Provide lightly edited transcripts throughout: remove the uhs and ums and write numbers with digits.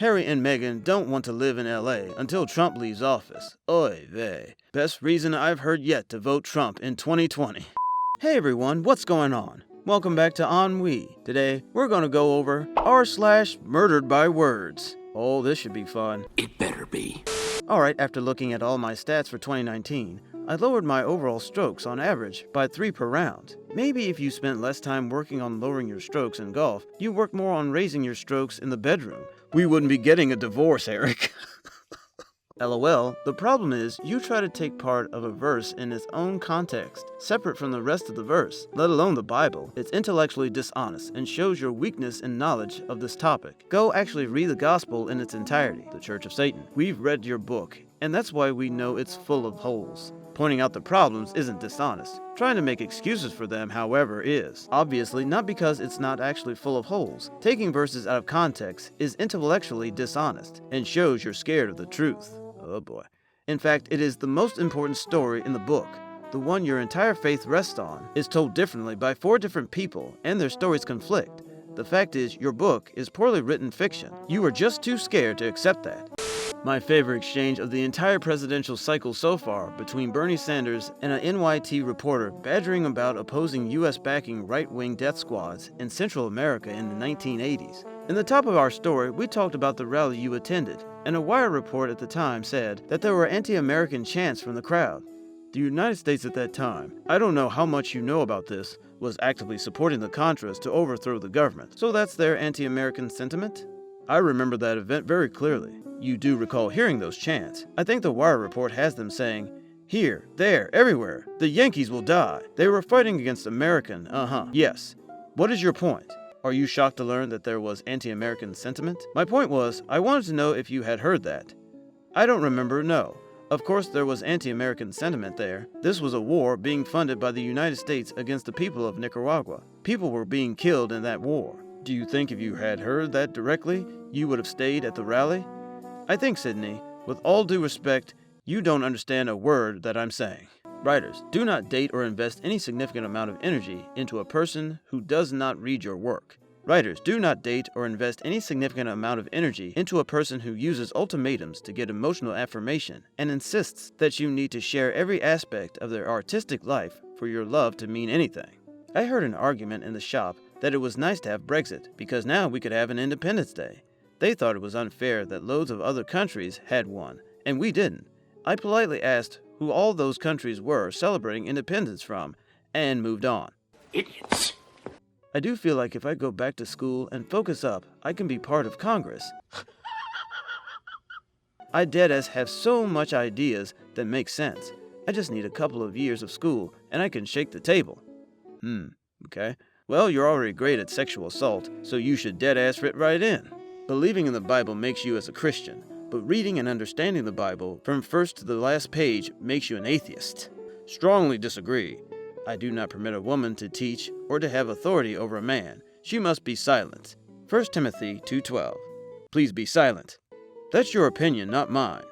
Harry and Meghan don't want to live in LA until Trump leaves office. Oy vey. Best reason I've heard yet to vote Trump in 2020. Hey everyone, what's going on? Welcome back to Ennui. Today, we're gonna go over r/Murderedbywords. Oh, this should be fun. It better be. Alright, after looking at all my stats for 2019, I lowered my overall strokes on average by 3 per round. Maybe if you spent less time working on lowering your strokes in golf, you work more on raising your strokes in the bedroom. We wouldn't be getting a divorce, Eric. LOL, the problem is, you try to take part of a verse in its own context, separate from the rest of the verse, let alone the Bible. It's intellectually dishonest and shows your weakness in knowledge of this topic. Go actually read the gospel in its entirety, the Church of Satan. We've read your book, and that's why we know it's full of holes. Pointing out the problems isn't dishonest. Trying to make excuses for them, however, is. Obviously, not because it's not actually full of holes. Taking verses out of context is intellectually dishonest and shows you're scared of the truth. Oh boy. In fact, it is the most important story in the book. The one your entire faith rests on is told differently by 4 different people, and their stories conflict. The fact is, your book is poorly written fiction. You are just too scared to accept that. My favorite exchange of the entire presidential cycle so far between Bernie Sanders and an NYT reporter badgering about opposing U.S. backing right-wing death squads in Central America in the 1980s. In the top of our story, we talked about the rally you attended, and a Wire report at the time said that there were anti-American chants from the crowd. The United States at that time, I don't know how much you know about this, was actively supporting the Contras to overthrow the government. So that's their anti-American sentiment? I remember that event very clearly. You do recall hearing those chants. I think the Wire report has them saying, "Here, there, everywhere, the Yankees will die. They were fighting against American, Yes. What is your point? Are you shocked to learn that there was anti-American sentiment? My point was, I wanted to know if you had heard that. I don't remember, no. Of course there was anti-American sentiment there. This was a war being funded by the United States against the people of Nicaragua. People were being killed in that war. Do you think if you had heard that directly, you would have stayed at the rally? I think, Sydney, with all due respect, you don't understand a word that I'm saying. Writers, do not date or invest any significant amount of energy into a person who does not read your work. Writers, do not date or invest any significant amount of energy into a person who uses ultimatums to get emotional affirmation and insists that you need to share every aspect of their artistic life for your love to mean anything. I heard an argument in the shop that it was nice to have Brexit because now we could have an Independence Day. They thought it was unfair that loads of other countries had one, and we didn't. I politely asked who all those countries were celebrating independence from, and moved on. Idiots. I do feel like if I go back to school and focus up, I can be part of Congress. I deadass have so much ideas that make sense. I just need a couple of years of school, and I can shake the table. Okay. Well, you're already great at sexual assault, so you should deadass fit right in. Believing in the Bible makes you as a Christian, but reading and understanding the Bible from first to the last page makes you an atheist. Strongly disagree. I do not permit a woman to teach or to have authority over a man. She must be silent. 1 Timothy 2:12. Please be silent. That's your opinion, not mine.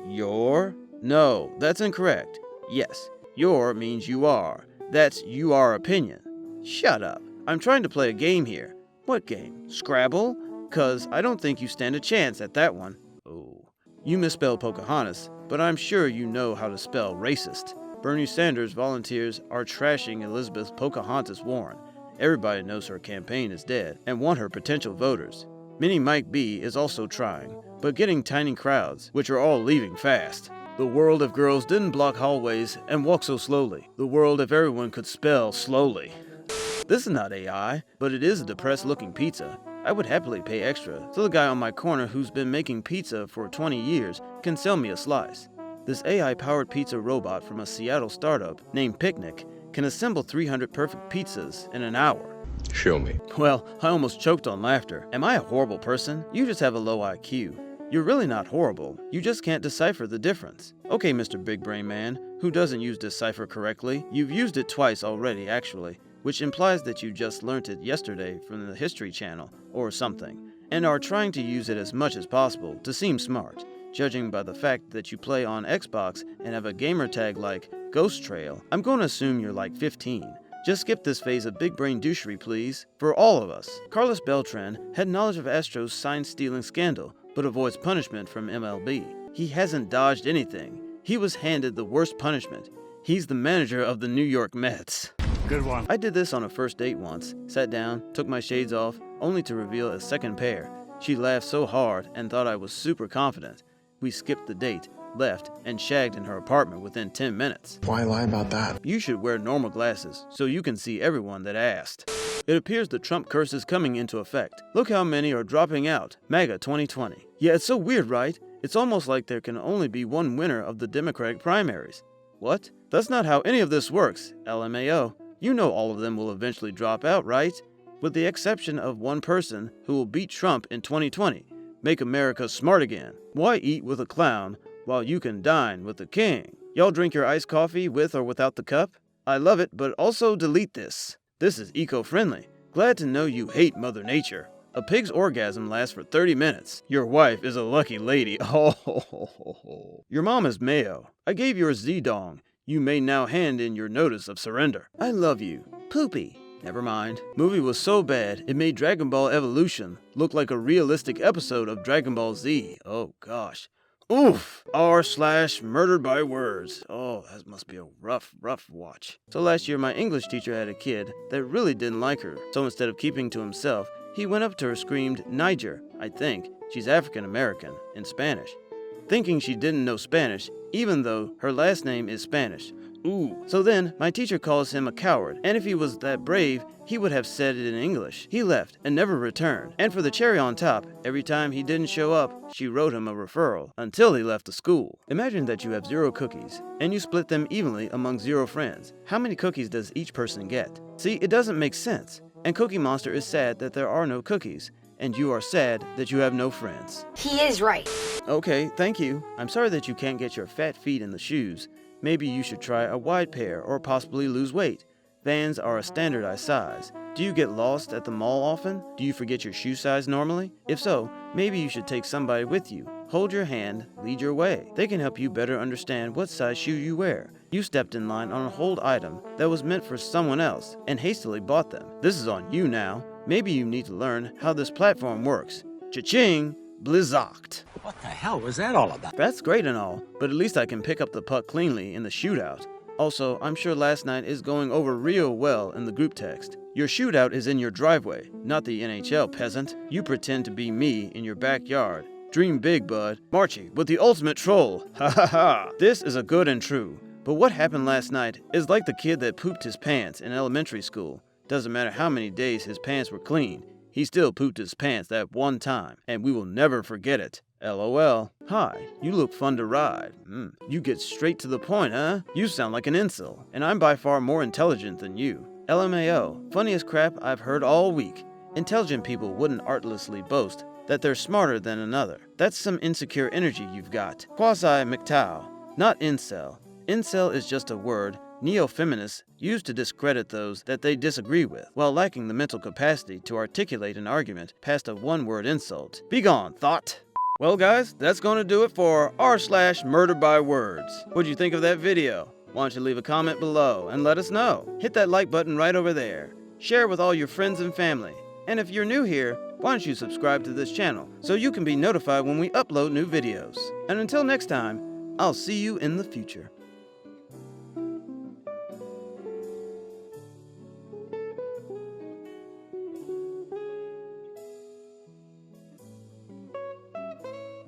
Your? No, that's incorrect. Yes, your means you are. That's you are opinion. Shut up. I'm trying to play a game here. What game? Scrabble? 'Cause I don't think you stand a chance at that one. Oh. You misspelled Pocahontas, but I'm sure you know how to spell racist. Bernie Sanders volunteers are trashing Elizabeth Pocahontas Warren. Everybody knows her campaign is dead and want her potential voters. Mini Mike B is also trying, but getting tiny crowds, which are all leaving fast. The world if girls didn't block hallways and walk so slowly. The world if everyone could spell slowly. This is not AI, but it is a depressed-looking pizza. I would happily pay extra so the guy on my corner who's been making pizza for 20 years can sell me a slice. This AI-powered pizza robot from a Seattle startup named Picnic can assemble 300 perfect pizzas in an hour. Show me. Well, I almost choked on laughter. Am I a horrible person? You just have a low IQ. You're really not horrible. You just can't decipher the difference. Okay, Mr. Big Brain Man, who doesn't use decipher correctly? You've used it twice already, actually, which implies that you just learnt it yesterday from the History Channel or something, and are trying to use it as much as possible to seem smart. Judging by the fact that you play on Xbox and have a gamer tag like Ghost Trail, I'm going to assume you're like 15. Just skip this phase of big brain douchery, please. For all of us. Carlos Beltran had knowledge of Astro's sign-stealing scandal, but avoids punishment from MLB. He hasn't dodged anything. He was handed the worst punishment. He's the manager of the New York Mets. Good one. I did this on a first date once. Sat down, took my shades off, only to reveal a second pair. She laughed so hard and thought I was super confident. We skipped the date, left, and shagged in her apartment within 10 minutes. Why lie about that? You should wear normal glasses so you can see everyone that asked. It appears the Trump curse is coming into effect. Look how many are dropping out. MAGA 2020. Yeah, it's so weird, right? It's almost like there can only be one winner of the Democratic primaries. What? That's not how any of this works, LMAO. You know all of them will eventually drop out, right? With the exception of one person who will beat Trump in 2020. Make America smart again. Why eat with a clown while you can dine with the king? Y'all drink your iced coffee with or without the cup? I love it, but also delete this. This is eco-friendly. Glad to know you hate Mother Nature. A pig's orgasm lasts for 30 minutes. Your wife is a lucky lady. Oh. Your mom is Mayo. I gave your Z-dong. You may now hand in your notice of surrender. I love you. Poopy. Never mind. Movie was so bad, it made Dragon Ball Evolution look like a realistic episode of Dragon Ball Z. Oh gosh. Oof! r/Murderedbywords. Oh, that must be a rough watch. So last year, my English teacher had a kid that really didn't like her. So instead of keeping to himself, he went up to her, screamed, Niger, I think. She's African American, in Spanish. Thinking she didn't know Spanish, even though her last name is Spanish. Ooh. So then, my teacher calls him a coward, and if he was that brave, he would have said it in English. He left and never returned. And for the cherry on top, every time he didn't show up, she wrote him a referral until he left the school. Imagine that you have 0 cookies, and you split them evenly among 0 friends. How many cookies does each person get? See, it doesn't make sense. And Cookie Monster is sad that there are no cookies, and you are sad that you have no friends. He is right. Okay, thank you. I'm sorry that you can't get your fat feet in the shoes. Maybe you should try a wide pair or possibly lose weight. Vans are a standardized size. Do you get lost at the mall often? Do you forget your shoe size normally? If so, maybe you should take somebody with you. Hold your hand, lead your way. They can help you better understand what size shoe you wear. You stepped in line on a hold item that was meant for someone else and hastily bought them. This is on you now. Maybe you need to learn how this platform works. Cha-ching! Blizzard. What the hell was that all about? That's great and all, but at least I can pick up the puck cleanly in the shootout. Also, I'm sure last night is going over real well in the group text. Your shootout is in your driveway, not the NHL, peasant. You pretend to be me in your backyard. Dream big, bud. Marchie with the ultimate troll. Ha ha ha. This is a good and true. But what happened last night is like the kid that pooped his pants in elementary school. Doesn't matter how many days his pants were clean. He still pooped his pants that one time, and we will never forget it. LOL. Hi, you look fun to ride. You get straight to the point, huh? You sound like an incel, and I'm by far more intelligent than you. LMAO. Funniest crap I've heard all week. Intelligent people wouldn't artlessly boast that they're smarter than another. That's some insecure energy you've got. Quasi-McTow, not incel. Incel is just a word neo-feminists use to discredit those that they disagree with, while lacking the mental capacity to articulate an argument past a one-word insult. Begone, thought! Well guys, that's gonna do it for r/Murderedbywords. What'd you think of that video? Why don't you leave a comment below and let us know. Hit that like button right over there. Share with all your friends and family. And if you're new here, why don't you subscribe to this channel so you can be notified when we upload new videos. And until next time, I'll see you in the future.